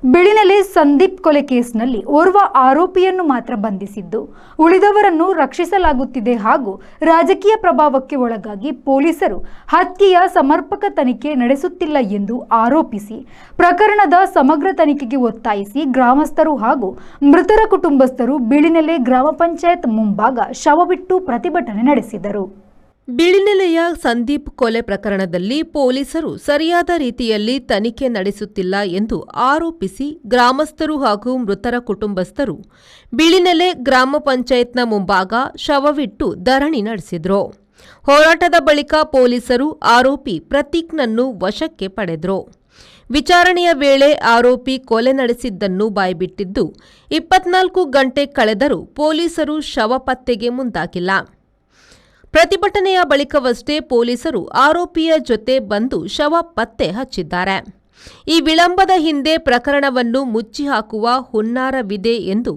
ಬಿಳಿನೆಲೆ ಸಂದೀಪ್ ಕೊಲೆ ಕೇಸ್ನಲ್ಲಿ ಓರ್ವ ಆರೋಪಿಯನ್ನು ಮಾತ್ರ ಬಂಧಿಸಿದ್ದು ಉಳಿದವರನ್ನು ರಕ್ಷಿಸಲಾಗುತ್ತಿದೆ ಹಾಗೂ ರಾಜಕೀಯ ಪ್ರಭಾವಕ್ಕೆ ಒಳಗಾಗಿ ಪೊಲೀಸರು ಹತ್ಯೆಯ ಸಮರ್ಪಕ ತನಿಖೆ ನಡೆಸುತ್ತಿಲ್ಲ ಎಂದು ಆರೋಪಿಸಿ ಪ್ರಕರಣದ ಸಮಗ್ರ ತನಿಖೆಗೆ ಒತ್ತಾಯಿಸಿ ಗ್ರಾಮಸ್ಥರು ಹಾಗೂ ಮೃತರ ಕುಟುಂಬಸ್ಥರು ಬಿಳಿನೆಲೆ ಗ್ರಾಮ ಪಂಚಾಯತ್ ಮುಂಭಾಗ ಶವವಿಟ್ಟು ಪ್ರತಿಭಟನೆ ನಡೆಸಿದರು. ಬಿಳಿನೆಲೆಯ ಸಂದೀಪ್ ಕೊಲೆ ಪ್ರಕರಣದಲ್ಲಿ ಪೊಲೀಸರು ಸರಿಯಾದ ರೀತಿಯಲ್ಲಿ ತನಿಖೆ ನಡೆಸುತ್ತಿಲ್ಲ ಎಂದು ಆರೋಪಿಸಿ ಗ್ರಾಮಸ್ಥರು ಹಾಗೂ ಮೃತರ ಕುಟುಂಬಸ್ಥರು ಬಿಳಿನೆಲೆ ಗ್ರಾಮ ಪಂಚಾಯತ್ನ ಮುಂಭಾಗ ಶವವಿಟ್ಟು ಧರಣಿ ನಡೆಸಿದ್ರು. ಹೋರಾಟದ ಬಳಿಕ ಪೊಲೀಸರು ಆರೋಪಿ ಪ್ರತೀಕ್ನನ್ನು ವಶಕ್ಕೆ ಪಡೆದರು. ವಿಚಾರಣೆಯ ವೇಳೆ ಆರೋಪಿ ಕೊಲೆ ನಡೆಸಿದ್ದನ್ನು ಬಾಯ್ಬಿಟ್ಟಿದ್ದು 24 ಗಂಟೆ ಕಳೆದರೂ ಪೊಲೀಸರು ಶವ ಪತ್ತೆಗೆ ಮುಂದಾಗಿಲ್ಲ. ಪ್ರತಿಭಟನೆಯ ಬಳಿಕವಷ್ಟೇ ಪೊಲೀಸರು ಆರೋಪಿಯ ಜೊತೆ ಬಂದು ಶವ ಪತ್ತೆ ಹಚ್ಚಿದ್ದಾರೆ. ಈ ವಿಳಂಬದ ಹಿಂದೆ ಪ್ರಕರಣವನ್ನು ಮುಚ್ಚಿಹಾಕುವ ಹುನ್ನಾರವಿದೆ ಎಂದು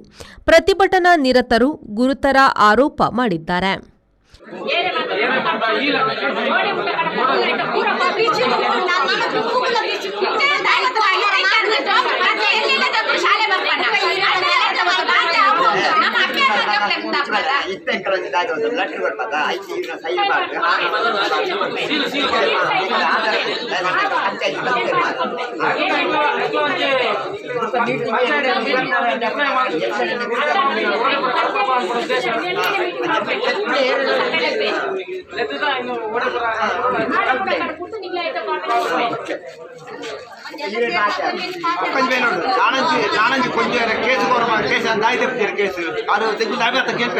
ಪ್ರತಿಭಟನಾ ನಿರತರು ಗುರುತರ ಆರೋಪ ಮಾಡಿದ್ದಾರೆ. కొంచెం కేసు కేసు దాయి కేసు అది తెచ్చి దాబి అంత కేసు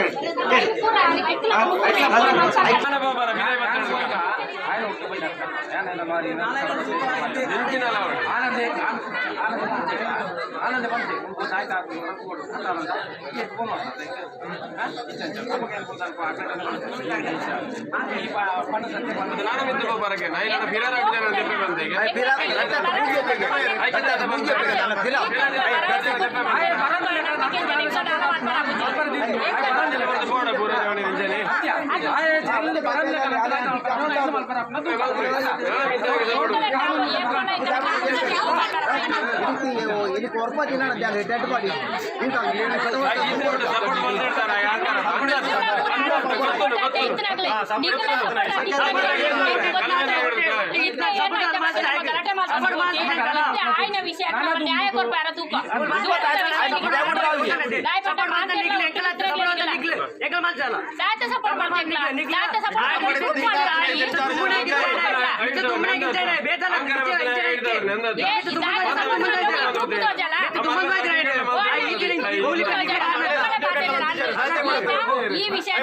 ಈ ವಿಷಯ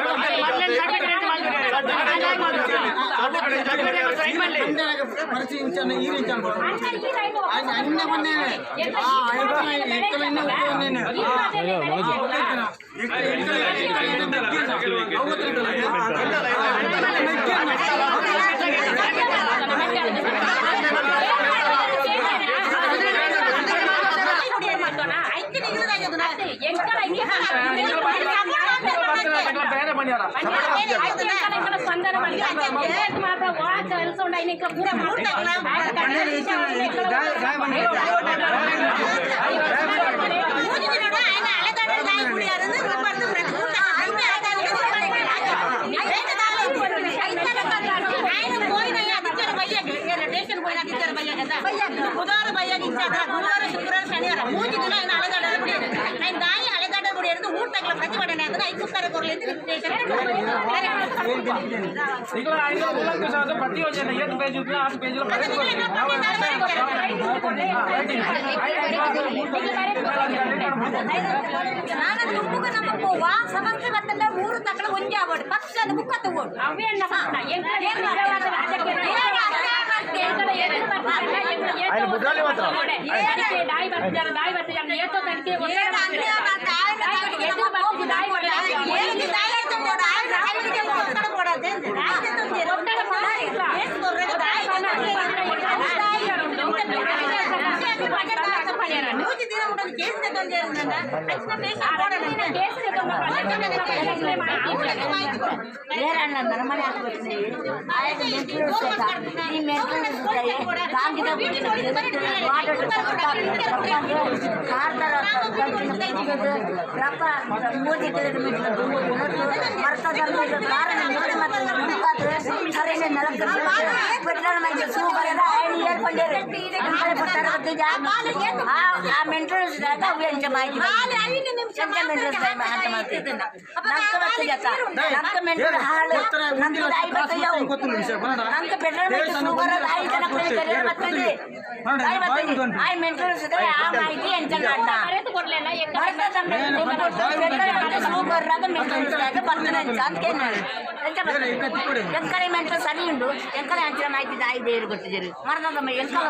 సరి ఉండు ఎంకల అంచనా మాహితి ఐదేరు కొట్టించారు మరణం ఎంకల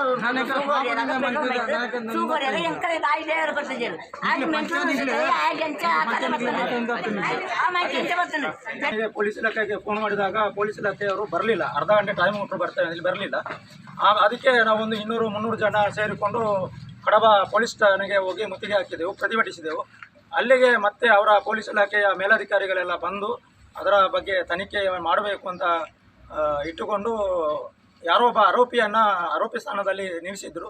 సూపర్ ఎంకల ఐదేరు కొట్టించారు ఆయన ಪೊಲೀಸ್ ಇಲಾಖೆಗೆ ಫೋನ್ ಮಾಡಿದಾಗ ಪೊಲೀಸ್ ಇಲಾಖೆಯವರು ಬರಲಿಲ್ಲ, ಅರ್ಧ ಗಂಟೆ ಟೈಮ್ ಕೊಟ್ಟು ಬರ್ತಾರೆ ಇಲ್ಲಿ ಬರಲಿಲ್ಲ. ಅದಕ್ಕೆ ನಾವೊಂದು 200-300 ಜನ ಸೇರಿಕೊಂಡು ಕಡಬ ಪೊಲೀಸ್ ಠಾಣೆಗೆ ಹೋಗಿ ಮುತ್ತಿಗೆ ಹಾಕಿದೆವು, ಪ್ರತಿಭಟಿಸಿದೆವು. ಅಲ್ಲಿಗೆ ಮತ್ತೆ ಅವರ ಪೊಲೀಸ್ ಇಲಾಖೆಯ ಮೇಲಧಿಕಾರಿಗಳೆಲ್ಲ ಬಂದು ಅದರ ಬಗ್ಗೆ ತನಿಖೆ ಮಾಡಬೇಕು ಅಂತ ಇಟ್ಟುಕೊಂಡು ಯಾರೋ ಒಬ್ಬ ಆರೋಪಿ ಸ್ಥಾನದಲ್ಲಿ ನಿಲ್ಲಿಸಿದ್ರು.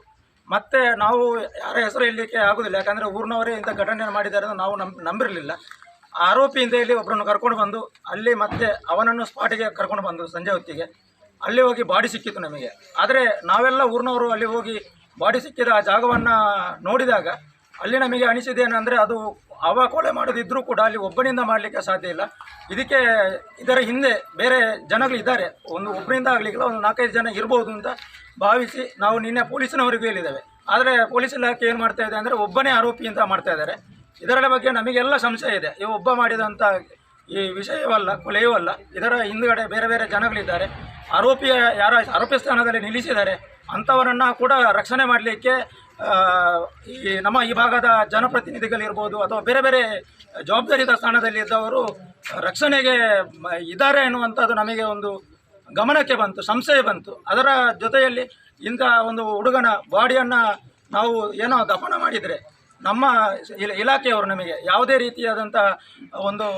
ಮತ್ತು ನಾವು ಯಾರ ಹೆಸರು ಹೇಳಲಿಕ್ಕೆ ಆಗೋದಿಲ್ಲ, ಯಾಕಂದರೆ ಊರಿನವರೇ ಇಂಥ ಘಟನೆಯನ್ನು ಮಾಡಿದ್ದಾರೆ ಅಂತ ನಾವು ನಂಬಿರಲಿಲ್ಲ. ಆರೋಪಿಯಿಂದ ಇಲ್ಲಿ ಒಬ್ಬರನ್ನು ಕರ್ಕೊಂಡು ಬಂದು ಅಲ್ಲಿ ಮತ್ತೆ ಅವನನ್ನು ಸ್ಪಾಟಿಗೆ ಕರ್ಕೊಂಡು ಬಂದು ಸಂಜೆ ಹೊತ್ತಿಗೆ ಅಲ್ಲಿ ಹೋಗಿ ಬಾಡಿ ಸಿಕ್ಕಿತ್ತು ನಮಗೆ. ಆದರೆ ನಾವೆಲ್ಲ ಊರಿನವರು ಅಲ್ಲಿ ಹೋಗಿ ಬಾಡಿ ಸಿಕ್ಕಿದ ಆ ಜಾಗವನ್ನು ನೋಡಿದಾಗ ಅಲ್ಲಿ ನಮಗೆ ಅನಿಸಿದ್ದೇನೆಂದರೆ ಅದು ಅವ ಕೊಲೆ ಮಾಡೋದಿದ್ದರೂ ಕೂಡ ಅಲ್ಲಿ ಒಬ್ಬನಿಂದ ಮಾಡಲಿಕ್ಕೆ ಸಾಧ್ಯ ಇಲ್ಲ. ಇದರ ಹಿಂದೆ ಬೇರೆ ಜನಗಳಿದ್ದಾರೆ, ಒಬ್ಬರಿಂದ ಆಗಲಿಕ್ಕಿಲ್ಲ, ಒಂದು 4-5 ಜನ ಇರ್ಬೋದು ಅಂತ ಭಾವಿಸಿ ನಾವು ನಿನ್ನೆ ಪೊಲೀಸಿನವರಿಗೂ ಹೇಳಿದ್ದೇವೆ. ಆದರೆ ಪೊಲೀಸ್ ಇಲಾಖೆ ಏನು ಮಾಡ್ತಾ ಇದೆ ಅಂದರೆ ಒಬ್ಬನೇ ಆರೋಪಿ ಅಂತ ಮಾಡ್ತಾ ಇದ್ದಾರೆ. ಇದರ ಬಗ್ಗೆ ನಮಗೆಲ್ಲ ಸಂಶಯ ಇದೆ. ಇವು ಒಬ್ಬ ಮಾಡಿದಂಥ ಈ ವಿಷಯವಲ್ಲ, ಕೊಲೆಯೂ ಅಲ್ಲ. ಇದರ ಹಿಂದುಗಡೆ ಬೇರೆ ಬೇರೆ ಜನಗಳಿದ್ದಾರೆ. ಆರೋಪಿ ಸ್ಥಾನದಲ್ಲಿ ನಿಲ್ಲಿಸಿದ್ದಾರೆ ಅಂಥವರನ್ನು ಕೂಡ ರಕ್ಷಣೆ ಮಾಡಲಿಕ್ಕೆ ನಮ್ಮ ಈ ಭಾಗದ ಜನಪ್ರತಿನಿಧಿಗಳಿರ್ಬೋದು ಅಥವಾ ಬೇರೆ ಬೇರೆ ಜವಾಬ್ದಾರಿದ ಸ್ಥಾನದಲ್ಲಿದ್ದವರು ರಕ್ಷಣೆಗೆ ಇದ್ದಾರೆ ಎನ್ನುವಂಥದ್ದು ನಮಗೆ ಒಂದು ಗಮನಕ್ಕೆ ಬಂತು, ಸಂಶಯ ಬಂತು. ಅದರ ಜೊತೆಯಲ್ಲಿ ಇಂಥ ಒಂದು ಹುಡುಗನ ಬಾಡಿಯನ್ನು ನಾವು ಏನೋ ದಫನ ಮಾಡಿದರೆ ನಮ್ಮ ಇಲಾಖೆಯವರು ನಮಗೆ ಯಾವುದೇ ರೀತಿಯಾದಂಥ ಒಂದು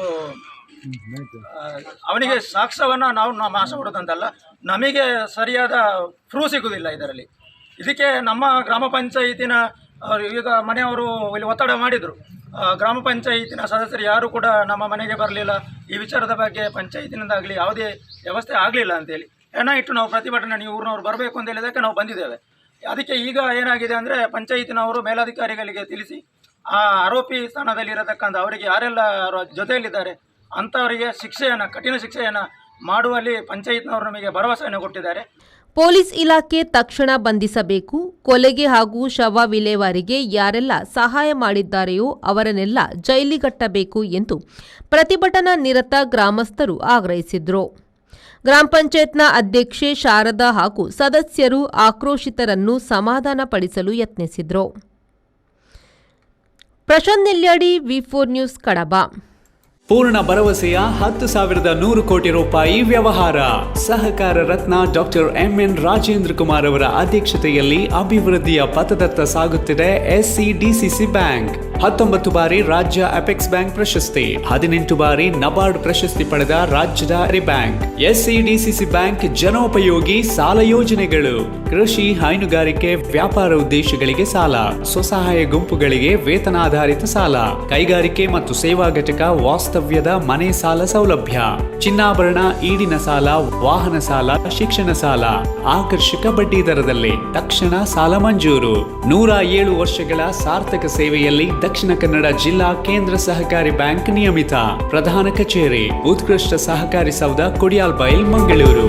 ಅವನಿಗೆ ಸಾಕ್ಷ್ಯವನ್ನು ನಾವು ಆಸೆ ಕೊಡೋದಂತಲ್ಲ, ನಮಗೆ ಸರಿಯಾದ ಪ್ರೂಫ್ ಸಿಗುವುದಿಲ್ಲ ಇದರಲ್ಲಿ. ಇದಕ್ಕೆ ನಮ್ಮ ಗ್ರಾಮ ಪಂಚಾಯಿತಿನ ಈಗ ಮನೆಯವರು ಇಲ್ಲಿ ಒತ್ತಡ ಮಾಡಿದರು. ಗ್ರಾಮ ಪಂಚಾಯಿತಿನ ಸದಸ್ಯರು ಯಾರು ಕೂಡ ನಮ್ಮ ಮನೆಗೆ ಬರಲಿಲ್ಲ, ಈ ವಿಚಾರದ ಬಗ್ಗೆ ಪಂಚಾಯಿತಿನಿಂದಾಗಲಿ ಯಾವುದೇ ವ್ಯವಸ್ಥೆ ಆಗಲಿಲ್ಲ ಅಂತೇಳಿ ಇಟ್ಟು ನಾವು ಪ್ರತಿಭಟನೆ ನೀವು ಊರಿನವರು ಬರಬೇಕು ಅಂತ ಹೇಳಿದಕ್ಕೆ ನಾವು ಬಂದಿದ್ದೇವೆ. ಅದಕ್ಕೆ ಈಗ ಏನಾಗಿದೆ ಅಂದರೆ ಪಂಚಾಯಿತಿನವರು ಮೇಲಾಧಿಕಾರಿಗಳಿಗೆ ತಿಳಿಸಿ ಆ ಆರೋಪಿ ಸ್ಥಾನದಲ್ಲಿರತಕ್ಕಂಥ ಅವರಿಗೆ ಯಾರೆಲ್ಲ ಜೊತೆಯಲ್ಲಿದ್ದಾರೆ ಅಂಥವರಿಗೆ ಕಠಿಣ ಶಿಕ್ಷೆಯನ್ನು ಮಾಡುವಲ್ಲಿ ಪಂಚಾಯತ್ನವರು ನಮಗೆ ಭರವಸೆಯನ್ನು ಕೊಟ್ಟಿದ್ದಾರೆ. ಪೊಲೀಸ್ ಇಲಾಖೆ ತಕ್ಷಣ ಬಂಧಿಸಬೇಕು, ಕೊಲೆಗೆ ಹಾಗೂ ಶವ ವಿಲೇವಾರಿಗೆ ಯಾರೆಲ್ಲ ಸಹಾಯ ಮಾಡಿದ್ದಾರೆಯೋ ಅವರನ್ನೆಲ್ಲ ಜೈಲಿಗಟ್ಟಬೇಕು ಎಂದು ಪ್ರತಿಭಟನಾ ನಿರತ ಗ್ರಾಮಸ್ಥರು ಆಗ್ರಹಿಸಿದರು. ಗ್ರಾಮ ಪಂಚಾಯತ್ನ ಅಧ್ಯಕ್ಷೆ ಶಾರದಾ ಹಾಗೂ ಸದಸ್ಯರು ಆಕ್ರೋಶಿತರನ್ನು ಸಮಾಧಾನಪಡಿಸಲು ಯತ್ನಿಸಿದರು. ಪ್ರಶಾಂತ್ ನೆಲ್ಯಾಡಿ, ವಿ4 ನ್ಯೂಸ್, ಕಡಬ. ಪೂರ್ಣ ಭರವಸೆಯ 10,100 ಕೋಟಿ ರೂಪಾಯಿ ವ್ಯವಹಾರ. ಸಹಕಾರ ರತ್ನ ಡಾಕ್ಟರ್ ಎಂಎನ್ ರಾಜೇಂದ್ರ ಕುಮಾರ್ ಅವರ ಅಧ್ಯಕ್ಷತೆಯಲ್ಲಿ ಅಭಿವೃದ್ಧಿಯ ಪಥದತ್ತ ಸಾಗುತ್ತಿದೆ ಎಸ್ಸಿಡಿಸಿಸಿ ಬ್ಯಾಂಕ್. 19 ಬಾರಿ ರಾಜ್ಯ ಅಪೆಕ್ಸ್ ಬ್ಯಾಂಕ್ ಪ್ರಶಸ್ತಿ, 18 ಬಾರಿ ನಬಾರ್ಡ್ ಪ್ರಶಸ್ತಿ ಪಡೆದ ರಾಜ್ಯದ ಬ್ಯಾಂಕ್. ಎಸ್ಸಿಡಿಸಿಸಿ ಬ್ಯಾಂಕ್ ಜನೋಪಯೋಗಿ ಸಾಲ ಯೋಜನೆಗಳು, ಕೃಷಿ, ಹೈನುಗಾರಿಕೆ, ವ್ಯಾಪಾರ ಉದ್ದೇಶಗಳಿಗೆ ಸಾಲ, ಸ್ವಸಹಾಯ ಗುಂಪುಗಳಿಗೆ ವೇತನಾಧಾರಿತ ಸಾಲ, ಕೈಗಾರಿಕೆ ಮತ್ತು ಸೇವಾ ಘಟಕ ವಾಸ್ತವ್ಯದ ಮನೆ ಸಾಲ ಸೌಲಭ್ಯ, ಚಿನ್ನಾಭರಣ, ಈಡಿನ ಸಾಲ, ವಾಹನ ಸಾಲ, ಶಿಕ್ಷಣ ಸಾಲ, ಆಕರ್ಷಕ ಬಡ್ಡಿ ದರದಲ್ಲಿ ತಕ್ಷಣ ಸಾಲ ಮಂಜೂರು. 107 ವರ್ಷಗಳ ಸಾರ್ಥಕ ಸೇವೆಯಲ್ಲಿ ದಕ್ಷಿಣ ಕನ್ನಡ ಜಿಲ್ಲಾ ಕೇಂದ್ರ ಸಹಕಾರಿ ಬ್ಯಾಂಕ್ ನಿಯಮಿತ. ಪ್ರಧಾನ ಕಚೇರಿ, ಉತ್ಕೃಷ್ಟ ಸಹಕಾರಿ ಸೌಧ, ಕೊಡಿಯಾಲ್ಬೈಲ್, ಮಂಗಳೂರು.